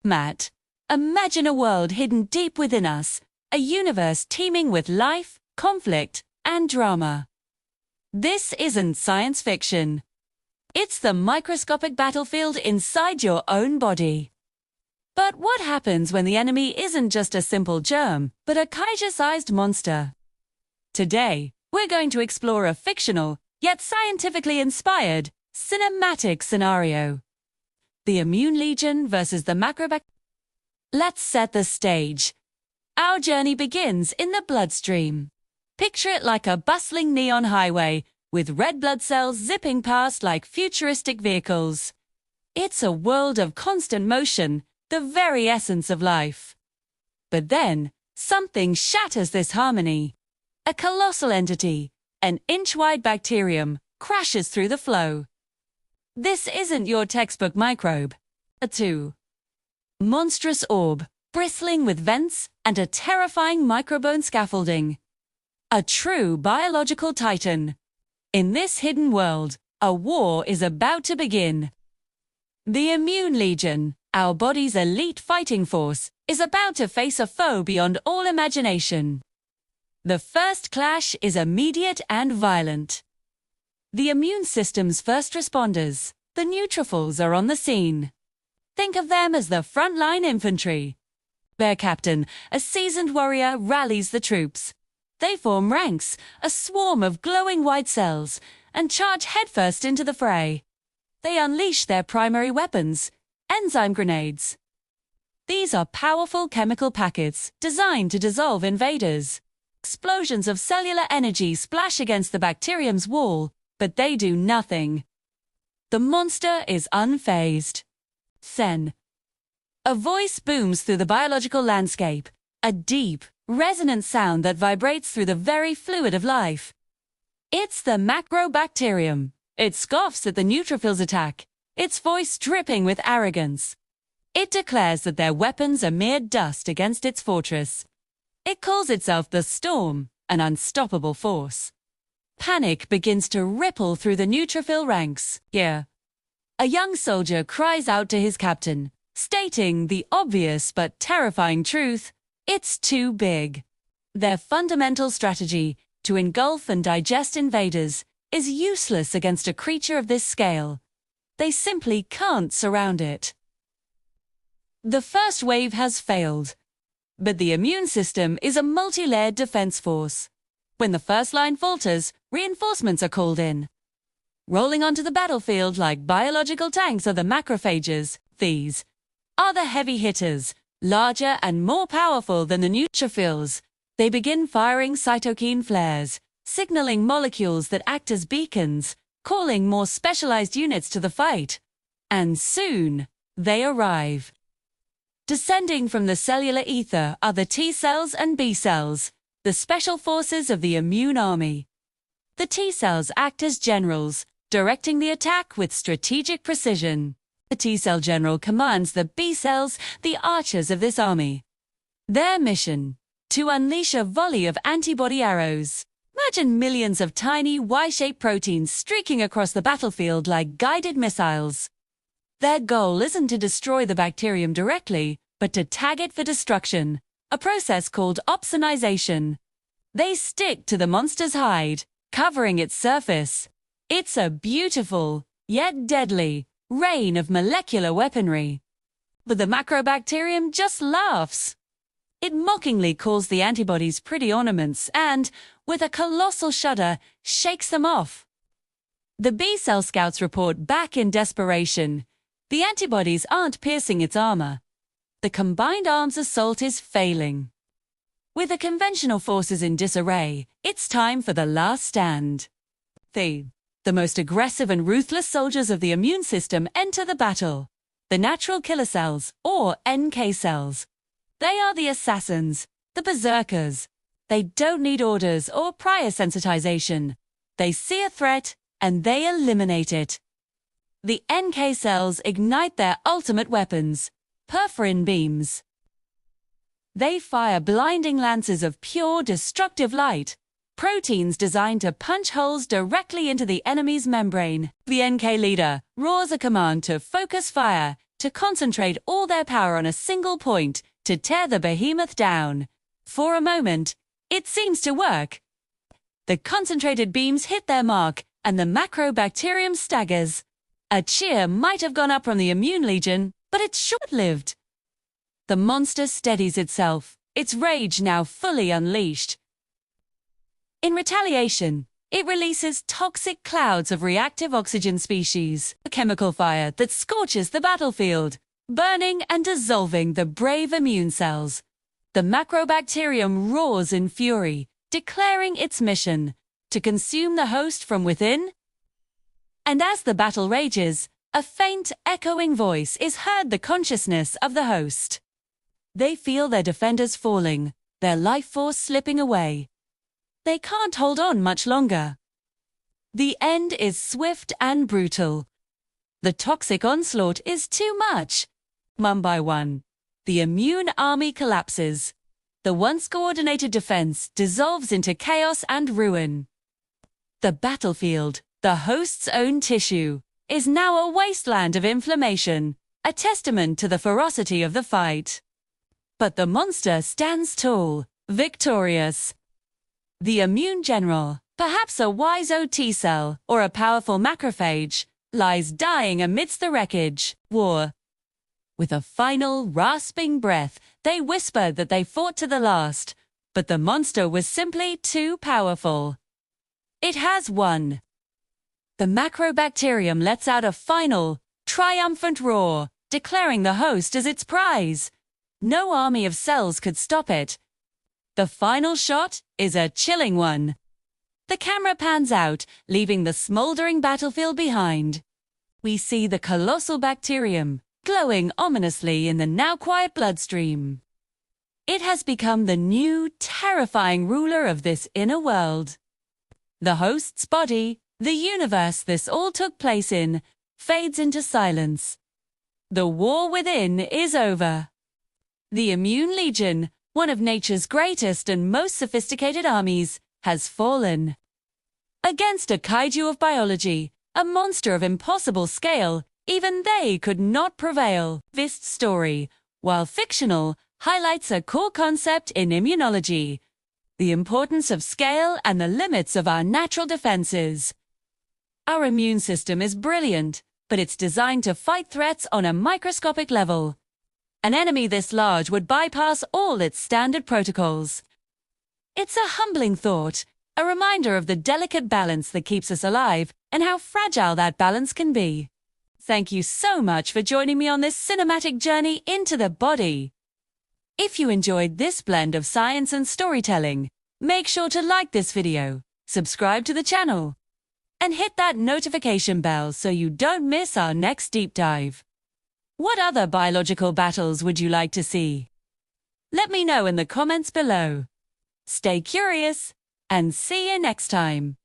Matt, imagine a world hidden deep within us, a universe teeming with life, conflict, and drama. This isn't science fiction. It's the microscopic battlefield inside your own body. But what happens when the enemy isn't just a simple germ, but a kaiju-sized monster? Today, we're going to explore a fictional, yet scientifically inspired, cinematic scenario. The Immune Legion versus the macrobacteria. Let's set the stage. Our journey begins in the bloodstream. Picture it like a bustling neon highway, with red blood cells zipping past like futuristic vehicles. It's a world of constant motion, the very essence of life. But then, something shatters this harmony. A colossal entity, an inch-wide bacterium, crashes through the flow. This isn't your textbook microbe. A monstrous orb, bristling with vents and a terrifying microbone scaffolding. A true biological titan. In this hidden world, a war is about to begin. The Immune Legion, our body's elite fighting force, is about to face a foe beyond all imagination. The first clash is immediate and violent. The immune system's first responders, the neutrophils, are on the scene. Think of them as the frontline infantry. Their captain, a seasoned warrior, rallies the troops. They form ranks, a swarm of glowing white cells, and charge headfirst into the fray. They unleash their primary weapons, enzyme grenades. These are powerful chemical packets designed to dissolve invaders. Explosions of cellular energy splash against the bacterium's wall, but they do nothing. The monster is unfazed. Then, a voice booms through the biological landscape, a deep, resonant sound that vibrates through the very fluid of life. It's the macrobacterium. It scoffs at the neutrophils' attack, its voice dripping with arrogance. It declares that their weapons are mere dust against its fortress. It calls itself the Storm, an unstoppable force. Panic begins to ripple through the neutrophil ranks. Here, a young soldier cries out to his captain, stating the obvious but terrifying truth: it's too big. Their fundamental strategy, to engulf and digest invaders, is useless against a creature of this scale. They simply can't surround it. The first wave has failed, but the immune system is a multi-layered defense force. When the first line falters, reinforcements are called in. Rolling onto the battlefield like biological tanks are the macrophages. These are the heavy hitters, larger and more powerful than the neutrophils. They begin firing cytokine flares, signaling molecules that act as beacons, calling more specialized units to the fight. And soon, they arrive. Descending from the cellular ether are the T cells and B cells, the special forces of the immune army. The T cells act as generals, directing the attack with strategic precision. The T cell general commands the B cells, the archers of this army. Their mission: to unleash a volley of antibody arrows. Imagine millions of tiny Y-shaped proteins streaking across the battlefield like guided missiles. Their goal isn't to destroy the bacterium directly, but to tag it for destruction, a process called opsonization. They stick to the monster's hide, covering its surface. It's a beautiful, yet deadly, rain of molecular weaponry. But the macrobacterium just laughs. It mockingly calls the antibodies pretty ornaments and, with a colossal shudder, shakes them off. The B-cell scouts report back in desperation. The antibodies aren't piercing its armor. The combined arms assault is failing. With the conventional forces in disarray, it's time for the last stand. The most aggressive and ruthless soldiers of the immune system enter the battle. The natural killer cells, or NK cells. They are the assassins, the berserkers. They don't need orders or prior sensitization. They see a threat, and they eliminate it. The NK cells ignite their ultimate weapons, perforin beams. They fire blinding lances of pure destructive light, proteins designed to punch holes directly into the enemy's membrane. The NK leader roars a command to focus fire, to concentrate all their power on a single point to tear the behemoth down. For a moment, it seems to work. The concentrated beams hit their mark, and the macrobacterium staggers. A cheer might have gone up from the immune legion, but it's short-lived. The monster steadies itself, its rage now fully unleashed. In retaliation, it releases toxic clouds of reactive oxygen species, a chemical fire that scorches the battlefield, burning and dissolving the brave immune cells. The macrobacterium roars in fury, declaring its mission to consume the host from within. And as the battle rages, a faint, echoing voice is heard the consciousness of the host. They feel their defenders falling, their life force slipping away. They can't hold on much longer. The end is swift and brutal. The toxic onslaught is too much. One by one, the immune army collapses. The once coordinated defense dissolves into chaos and ruin. The battlefield, the host's own tissue, is now a wasteland of inflammation, a testament to the ferocity of the fight. But the monster stands tall, victorious. The immune general, perhaps a wise OT cell or a powerful macrophage, lies dying amidst the wreckage. War. With a final, rasping breath, they whispered that they fought to the last, but the monster was simply too powerful. It has won. The macrobacterium lets out a final, triumphant roar, declaring the host as its prize. No army of cells could stop it. The final shot is a chilling one. The camera pans out, leaving the smoldering battlefield behind. We see the colossal bacterium, glowing ominously in the now quiet bloodstream. It has become the new, terrifying ruler of this inner world. The host's body, the universe this all took place in, fades into silence. The war within is over. The Immune Legion, one of nature's greatest and most sophisticated armies, has fallen. Against a kaiju of biology, a monster of impossible scale, even they could not prevail. This story, while fictional, highlights a core concept in immunology: the importance of scale and the limits of our natural defenses. Our immune system is brilliant, but it's designed to fight threats on a microscopic level. An enemy this large would bypass all its standard protocols. It's a humbling thought, a reminder of the delicate balance that keeps us alive and how fragile that balance can be. Thank you so much for joining me on this cinematic journey into the body. If you enjoyed this blend of science and storytelling, make sure to like this video, subscribe to the channel, and hit that notification bell so you don't miss our next deep dive. What other biological battles would you like to see? Let me know in the comments below. Stay curious, and see you next time.